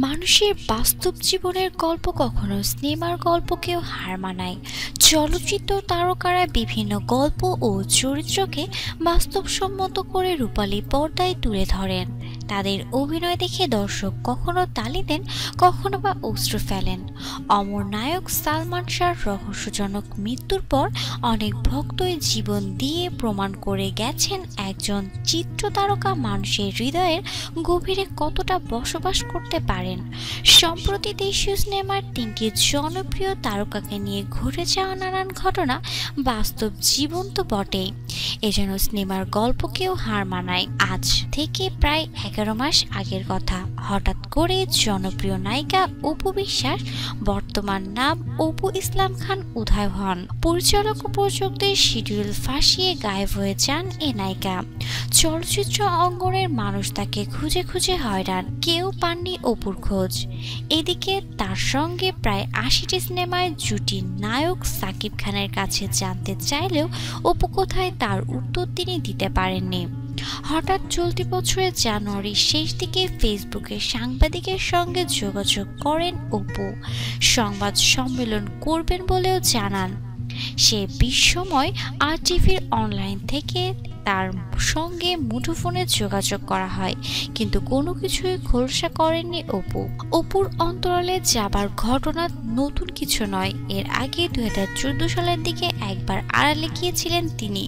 মানুষের বাস্তব জীবনের গল্প কখনো সিনেমার গল্পকেও হার মানায়। চলচ্চিত্র তারকারা বিভিন্ন গল্প ও চরিত্রকে বাস্তবসম্মত করে রূপালী পর্দায় তুলে ধরেন। তাদের অভিনয় দেখে দর্শক কখনো তালি দেন, কখনো বা অশ্রু ফেলেন। অমর নায়ক সালমান শাহর রহস্যজনক মৃত্যুর পর অনেক ভক্তই জীবন দিয়ে প্রমাণ করে গেছেন একজন চিত্র তারকা মানুষের হৃদয়ের গভীরে কতটা বসবাস করতে পারেন। সম্প্রতি দেশীয় সিনেমার তিনটি জনপ্রিয় তারকাকে নিয়ে ঘটে যাওয়া নানান ঘটনা বাস্তব জীবন তো বটেই, এজন্য সিনেমার গল্পকেও হার মানায়। আজ থেকে প্রায় 11 মাস আগের কথা, হঠাৎ করে জনপ্রিয় নায়িকা অপু বিশ্বাস, বর্তমান নাম অপু ইসলাম খান, উধাও হন। পরিচালক ও প্রযোজকদের শিডিউল ফাঁসিয়ে গায়েব হয়ে যান এ নায়িকা। চলচ্চিত্র অঙ্গনের মানুষ তাকে খুঁজে খুঁজে হয়রান, কেউ পাননি অপুর খোঁজ। এদিকে তার সঙ্গে প্রায় 80টি সিনেমায় জুটি নায়ক সাকিব খানের কাছে জানতে চাইলেও অপু কোথায় তার উত্তর তিনি দিতে পারেননি। হঠাৎ চলতি বছরের জানুয়ারির শেষ দিকে ফেসবুকে সাংবাদিকের সঙ্গে যোগাযোগ করেন অপু। সংবাদ সম্মেলন করবেন বলেও জানান। সে বিস্ময় RTVর অনলাইন থেকে তার সঙ্গে মুঠোফোনে যোগাযোগ করা হয়, কিন্তু কোনো কিছুই খোলসা করেননি অপু। অপুর অন্তরালে যাবার ঘটনা নতুন কিছু নয়। এর আগে 2014 সালের দিকে একবার আড়ালে গিয়েছিলেন তিনি।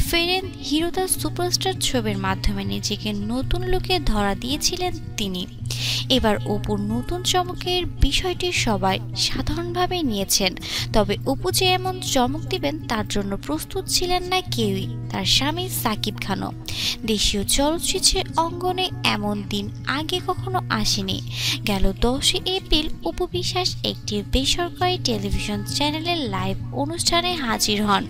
ফেরেন হিরো দ্য সুপারস্টার ছবির মাধ্যমে নিজেকে নতুন লুকে ধরা দিয়েছিলেন তিনি। এবার অপুর নতুন চমকের বিষয়টি সবাই সাধারণভাবে নিয়েছেন, তবে অপু যে এমন চমক দিবেন তার জন্য প্রস্তুত ছিলেন না কেউই, তার স্বামী সাকিব খানও। দেশীয় চলচ্চিত্রের অঙ্গনে এমন দিন আগে কখনো আসেনি। গেল 10 এপ্রিল অপু বিশ্বাস একটি বেসরকারি টেলিভিশন চ্যানেলের লাইভ অনুষ্ঠানে হাজির হন।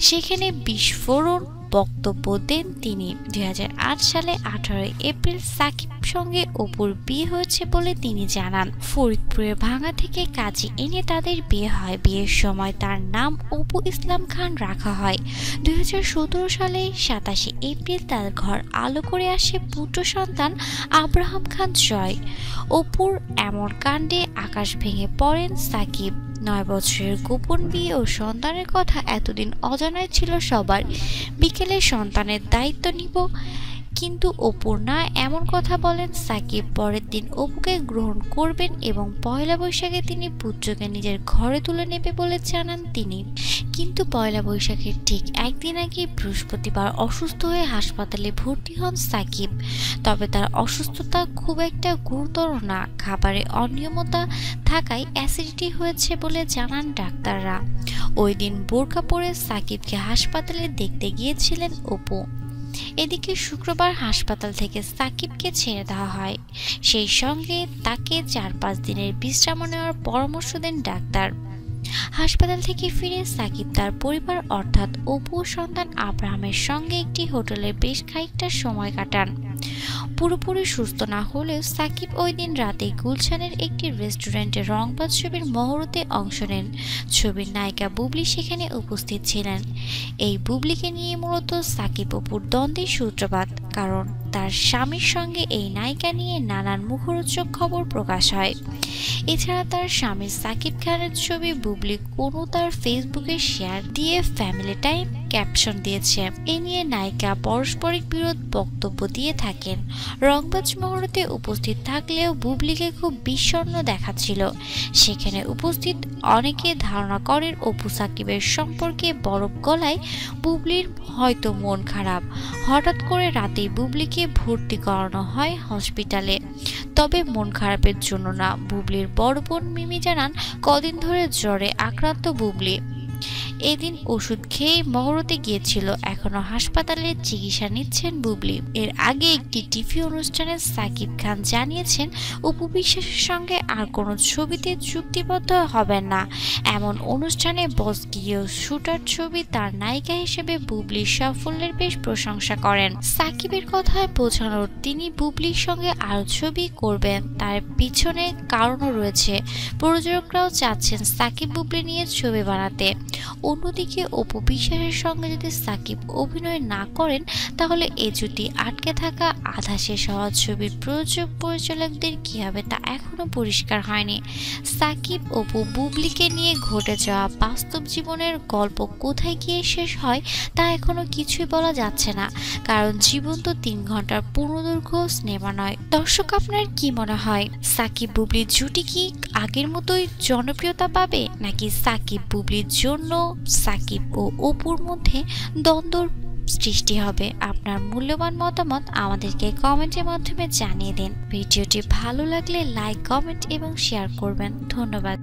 সেখানে বিস্ফোরক বক্তব্য দেন তিনি। 2008 সালে 18 এপ্রিল সাকিব সঙ্গে অপুর বিয়ে হয়েছে বলে তিনি জানান। ফরিদপুরের ভাঙা থেকে কাজে এনে তাদের বিয়ে হয়। বিয়ের সময় তার নাম অপু ইসলাম খান রাখা হয়। 2017 সালে 27 এপ্রিল তার ঘর আলো করে আসে পুত্র সন্তান আব্রাহাম খান জয়। অপুর এমন কাণ্ডে আকাশ ভেঙে পড়েন সাকিব। 9 বছরের গোপন বিয়ে ও সন্তানের কথা এতদিন অজানাই ছিল সবার। বিকেলে সন্তানের দায়িত্ব নিব কিন্তু অপুর না, এমন কথা বলেন সাকিব। পরের দিন অপুকে গ্রহণ করবেন এবং পয়লা বৈশাখে তিনি পুত্রকে নিজের ঘরে তুলে নেবে বলে জানান তিনি। কিন্তু পয়লা বৈশাখের ঠিক একদিন আগে বৃহস্পতিবার অসুস্থ হয়ে হাসপাতালে ভর্তি হন সাকিব। তবে তার অসুস্থতা খুব একটা গুরুতর না, খাবারে অনিয়মিততা থাকায় অ্যাসিডিটি হয়েছে বলে জানান ডাক্তাররা। ওই দিন বোরকা পরে সাকিবকে হাসপাতালে দেখতে গিয়েছিলেন অপু। এদিকে শুক্রবার হাসপাতাল থেকে সাকিবকে ছেড়ে দেওয়া হয়। সেই সঙ্গে তাকে 4-5 দিনের বিশ্রাম নেওয়ার পরামর্শ দেন ডাক্তার। হাসপাতাল থেকে ফিরে সাকিব তার পরিবার অর্থাৎ অপু সন্তান আব্রাহামের সঙ্গে একটি হোটেলে বেশ খানিকটা সময় কাটান। পুরোপুরি সুস্থ না হলেও সাকিব ওই দিন রাতে গুলশানের একটি রেস্টুরেন্টে রংবাজ ছবির মহরতে অংশ নেন। ছবির নায়িকা বুবলি সেখানে উপস্থিত ছিলেন। এই বুবলিকে নিয়ে মূলত সাকিব অপুর দ্বন্দ্বের সূত্রপাত, কারণ তার স্বামীর সঙ্গে এই নায়িকা নিয়ে নানান মুখরোচক খবর প্রকাশ হয়। এছাড়া তার স্বামী সাকিব খানের ছবি বুবলি কোনো তার ফেসবুকে শেয়ার দিয়ে ফ্যামিলি টাইম ক্যাপশন দিয়েছে। এ নিয়ে নায়িকা পারস্পরিক বিরোধ বক্তব্য দিয়ে থাকেন। রংবাজ মহরতে উপস্থিত থাকলেও বুবলিকে খুব বিষণ্ণ দেখাচ্ছিল। সেখানে উপস্থিত অনেকে ধারণা করেন অপু সাকিবের সম্পর্কে বরফ গলায় বুবলির হয়তো মন খারাপ। হঠাৎ করে রাতেই বুবলিকে ভর্তি করানো হয় হসপিটালে। তবে মন খারাপের জন্য না। বুবলির বড় বোন মিমি জানান, কদিন ধরে জ্বরে আক্রান্ত বুবলি। এদিন ওষুধ খেয়ে মহরতে গিয়েছিল, এখনো হাসপাতালে চিকিৎসা নিচ্ছেন বুবলি। এর আগে একটি টিভি অনুষ্ঠানে সাকিব খান জানিয়েছেন অপু বিশ্বাসের সঙ্গে আর কোনো ছবিতে চুক্তিবদ্ধ হবেন না। এমন অনুষ্ঠানে বস গিয়েও শুটার ছবি তার নায়িকা হিসেবে বুবলির সাফল্যের বেশ প্রশংসা করেন। সাকিবের কথায় বোঝানোর তিনি বুবলির সঙ্গে আরও ছবি করবেন, তার পিছনে কারণও রয়েছে। প্রযোজকরাও চাচ্ছেন সাকিব বুবলি নিয়ে ছবি বানাতে। অন্যদিকে অপু বিশ্বাসের সঙ্গে যদি সাকিব অভিনয় না করেন তাহলে এ জুটি আটকে থাকা আধা শেষ হওয়া ছবির প্রযোজক পরিচালকদের কি হবে তা এখনো পরিষ্কার হয়নি। সাকিব অপু বুবলিকে নিয়ে ঘটে যাওয়া বাস্তব জীবনের গল্প কোথায় গিয়ে শেষ হয় তা এখনো কিছুই বলা যাচ্ছে না, কারণ জীবন তো 3 ঘন্টার পূর্ণদৈর্ঘ্য সিনেমা নয়। দর্শক, আপনার কি মনে হয়, সাকিব বুবলির জুটি কি আগের মতোই জনপ্রিয়তা পাবে, নাকি সাকিব বুবলির জন্য সাকিব ও অপুর মধ্যে দ্বন্দ্ব সৃষ্টি হবে? আপনার মূল্যবান মতামত আমাদেরকে কমেন্টের মাধ্যমে জানিয়ে দিন। ভিডিওটি ভালো লাগলে লাইক, কমেন্ট এবং শেয়ার করবেন। ধন্যবাদ।